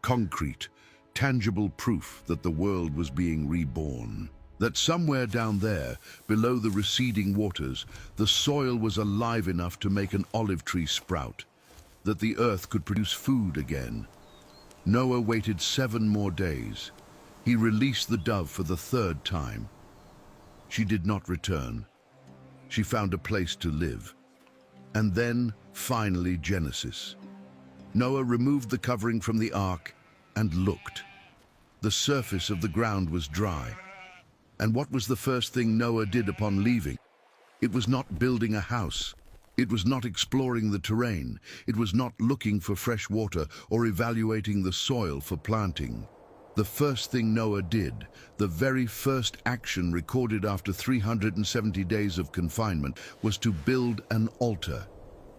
Concrete, tangible proof that the world was being reborn. That somewhere down there, below the receding waters, the soil was alive enough to make an olive tree sprout. That the earth could produce food again. Noah waited 7 more days. He released the dove for the 3rd time. She did not return. She found a place to live. And then, finally, Genesis. Noah removed the covering from the ark and looked. The surface of the ground was dry. And what was the first thing Noah did upon leaving? It was not building a house. It was not exploring the terrain. It was not looking for fresh water or evaluating the soil for planting. The first thing Noah did, the very first action recorded after 370 days of confinement, was to build an altar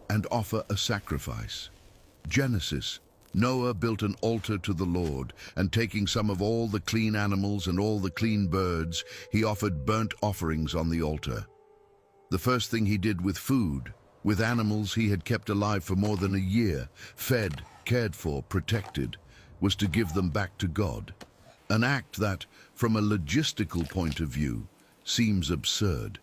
and offer a sacrifice. Genesis. Noah built an altar to the Lord, and taking some of all the clean animals and all the clean birds, he offered burnt offerings on the altar. The first thing he did with food, with animals he had kept alive for more than a year, fed, cared for, protected, was to give them back to God. An act that, from a logistical point of view, seems absurd.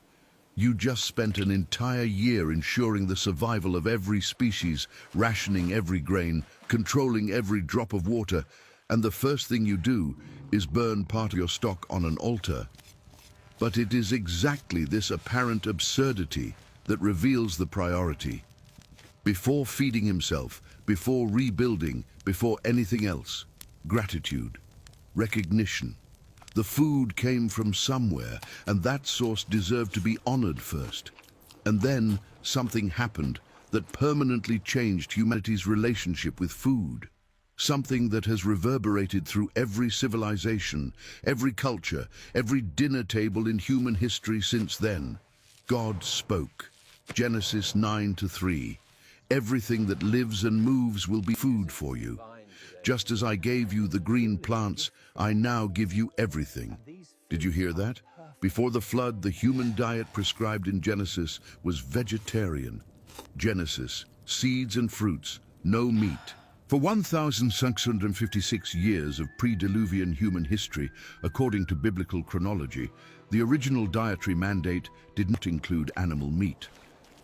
You just spent an entire year ensuring the survival of every species, rationing every grain, controlling every drop of water, and the first thing you do is burn part of your stock on an altar. But it is exactly this apparent absurdity that reveals the priority. Before feeding himself, before rebuilding, before anything else, gratitude, recognition. The food came from somewhere, and that source deserved to be honored first. And then something happened that permanently changed humanity's relationship with food. Something that has reverberated through every civilization, every culture, every dinner table in human history since then. God spoke. Genesis 9:3. Everything that lives and moves will be food for you. Just as I gave you the green plants, I now give you everything. Did you hear that? Before the flood, the human diet prescribed in Genesis was vegetarian. Genesis, seeds and fruits, no meat. For 1,656 years of pre-Diluvian human history, according to biblical chronology, the original dietary mandate did not include animal meat.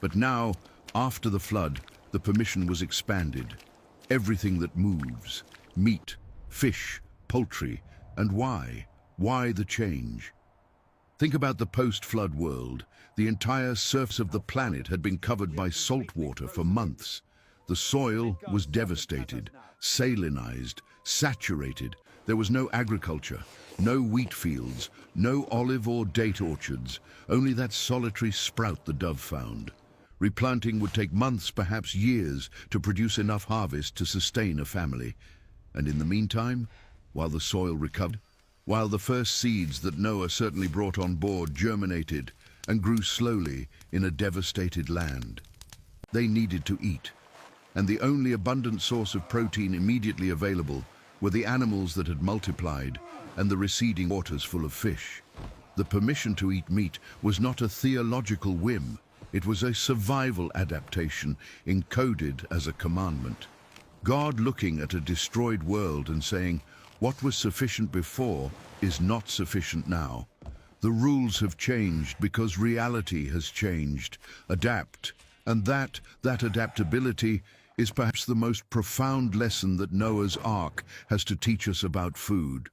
But now, after the flood, the permission was expanded. Everything that moves, meat, fish, poultry, and why? Why the change? Think about the post-flood world. The entire surface of the planet had been covered by salt water for months. The soil was devastated, salinized, saturated. There was no agriculture, no wheat fields, no olive or date orchards, only that solitary sprout the dove found. Replanting would take months, perhaps years, to produce enough harvest to sustain a family. And in the meantime, while the soil recovered, while the first seeds that Noah certainly brought on board germinated and grew slowly in a devastated land, they needed to eat. And the only abundant source of protein immediately available were the animals that had multiplied and the receding waters full of fish. The permission to eat meat was not a theological whim. It was a survival adaptation encoded as a commandment. God looking at a destroyed world and saying, what was sufficient before is not sufficient now. The rules have changed because reality has changed. Adapt. And that adaptability is perhaps the most profound lesson that Noah's Ark has to teach us about food.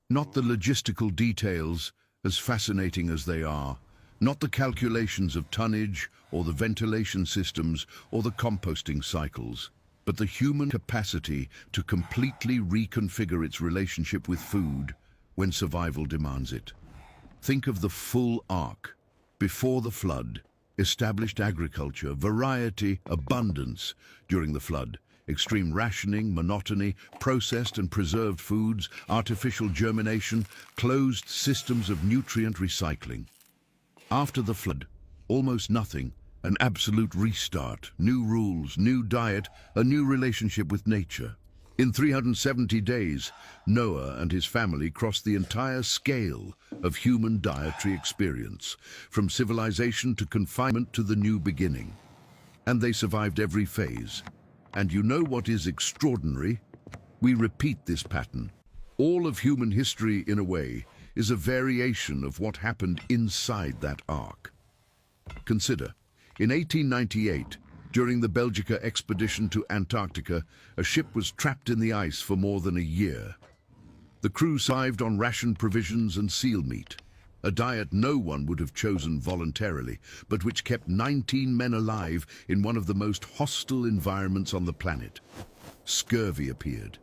Not the logistical details, as fascinating as they are, not the calculations of tonnage or the ventilation systems or the composting cycles, but the human capacity to completely reconfigure its relationship with food when survival demands it. Think of the full arc. Before the flood, established agriculture, variety, abundance. During the flood, extreme rationing, monotony, processed and preserved foods, artificial germination, closed systems of nutrient recycling. After the flood, almost nothing, an absolute restart, new rules, new diet, a new relationship with nature. In 370 days, Noah and his family crossed the entire scale of human dietary experience, from civilization to confinement to the new beginning. And they survived every phase. And you know what is extraordinary? We repeat this pattern. All of human history, in a way, is a variation of what happened inside that ark. Consider, in 1898, during the Belgica expedition to Antarctica, a ship was trapped in the ice for more than a year. The crew survived on rationed provisions and seal meat, a diet no one would have chosen voluntarily, but which kept 19 men alive in one of the most hostile environments on the planet. Scurvy appeared,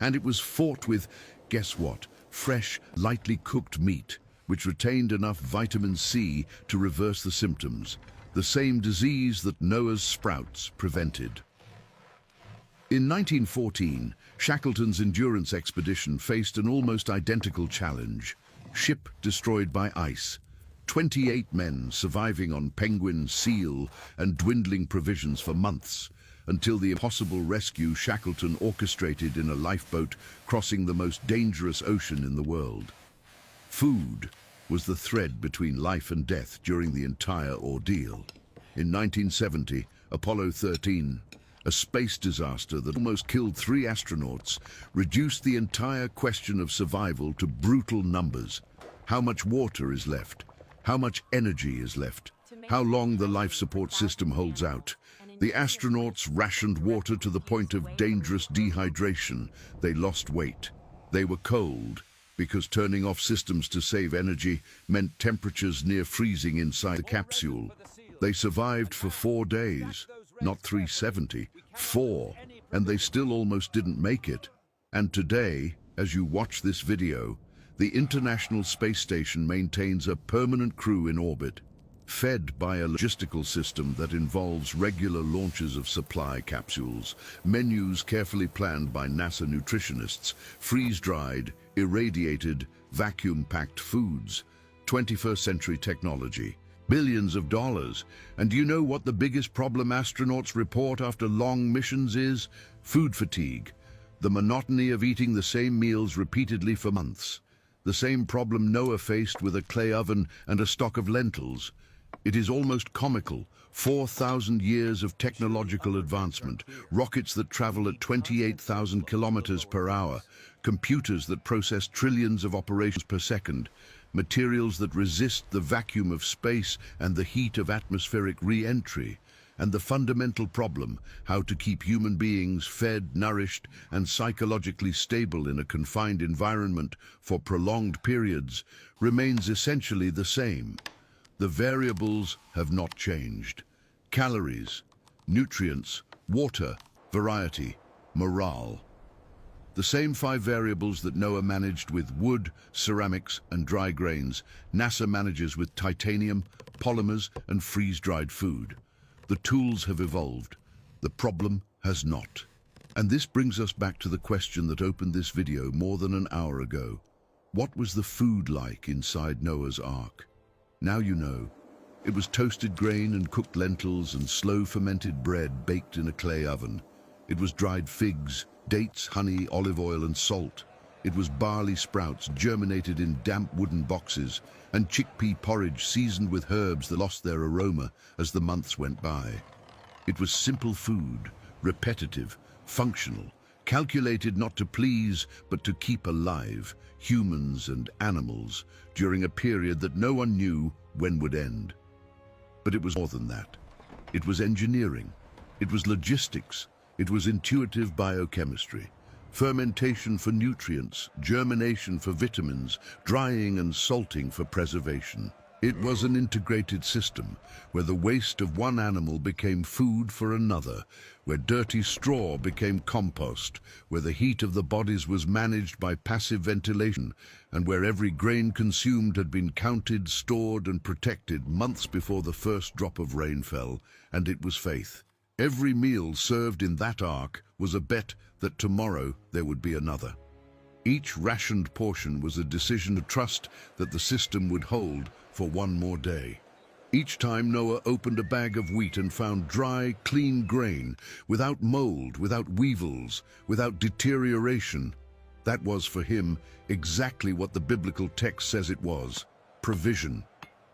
and it was fought with, guess what? Fresh, lightly cooked meat, which retained enough vitamin C to reverse the symptoms, the same disease that Noah's sprouts prevented. In 1914, Shackleton's Endurance expedition faced an almost identical challenge. Ship destroyed by ice. 28 men surviving on penguin, seal, and dwindling provisions for months, until the impossible rescue Shackleton orchestrated in a lifeboat crossing the most dangerous ocean in the world. Food was the thread between life and death during the entire ordeal. In 1970, Apollo 13, a space disaster that almost killed 3 astronauts, reduced the entire question of survival to brutal numbers. How much water is left? How much energy is left? How long the life support system holds out? The astronauts rationed water to the point of dangerous dehydration. They lost weight. They were cold because turning off systems to save energy meant temperatures near freezing inside the capsule. They survived for 4 days, not 370, 4, and they still almost didn't make it. And today, as you watch this video, the International Space Station maintains a permanent crew in orbit, fed by a logistical system that involves regular launches of supply capsules, menus carefully planned by NASA nutritionists, freeze-dried, irradiated, vacuum-packed foods, 21st century technology, billions of dollars. And do you know what the biggest problem astronauts report after long missions is? Food fatigue, the monotony of eating the same meals repeatedly for months. The same problem Noah faced with a clay oven and a stock of lentils. It is almost comical. 4,000 years of technological advancement, rockets that travel at 28,000 kilometers per hour, computers that process trillions of operations per second, materials that resist the vacuum of space and the heat of atmospheric re-entry, and the fundamental problem, how to keep human beings fed, nourished, and psychologically stable in a confined environment for prolonged periods, remains essentially the same. The variables have not changed. Calories, nutrients, water, variety, morale. The same 5 variables that Noah managed with wood, ceramics, and dry grains, NASA manages with titanium, polymers, and freeze-dried food. The tools have evolved. The problem has not. And this brings us back to the question that opened this video more than an hour ago. What was the food like inside Noah's Ark? Now you know. It was toasted grain and cooked lentils and slow-fermented bread baked in a clay oven. It was dried figs, dates, honey, olive oil, and salt. It was barley sprouts germinated in damp wooden boxes, and chickpea porridge seasoned with herbs that lost their aroma as the months went by. It was simple food, repetitive, functional, calculated not to please but to keep alive humans and animals during a period that no one knew when would end. But it was more than that. It was engineering. It was logistics. It was intuitive biochemistry. Fermentation for nutrients, germination for vitamins, drying and salting for preservation. It was an integrated system where the waste of one animal became food for another, where dirty straw became compost, where the heat of the bodies was managed by passive ventilation, and where every grain consumed had been counted, stored, and protected months before the first drop of rain fell, and it was faith. Every meal served in that ark was a bet that tomorrow there would be another. Each rationed portion was a decision to trust that the system would hold for one more day. Each time Noah opened a bag of wheat and found dry, clean grain, without mold, without weevils, without deterioration, that was for him exactly what the biblical text says it was: provision.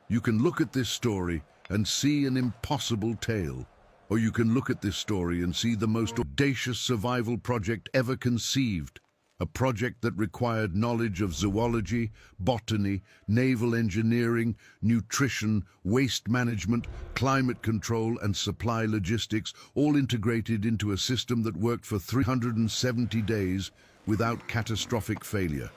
You can look at this story and see an impossible tale, or you can look at this story and see the most audacious survival project ever conceived. A project that required knowledge of zoology, botany, naval engineering, nutrition, waste management, climate control, and supply logistics, all integrated into a system that worked for 370 days without catastrophic failure.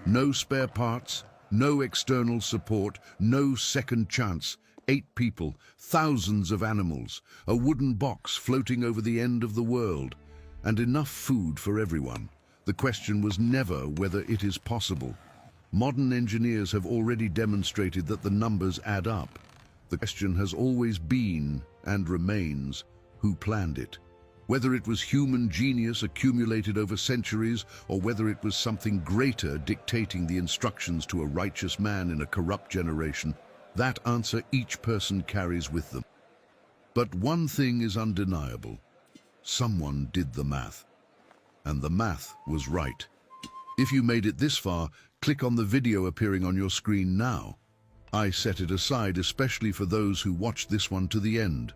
No spare parts, no external support, no second chance. 8 people, thousands of animals, a wooden box floating over the end of the world, and enough food for everyone. The question was never whether it is possible. Modern engineers have already demonstrated that the numbers add up. The question has always been, and remains, who planned it? Whether it was human genius accumulated over centuries, or whether it was something greater dictating the instructions to a righteous man in a corrupt generation, that answer each person carries with them. But one thing is undeniable. Someone did the math. And the math was right. If you made it this far, click on the video appearing on your screen now. I set it aside especially for those who watched this one to the end.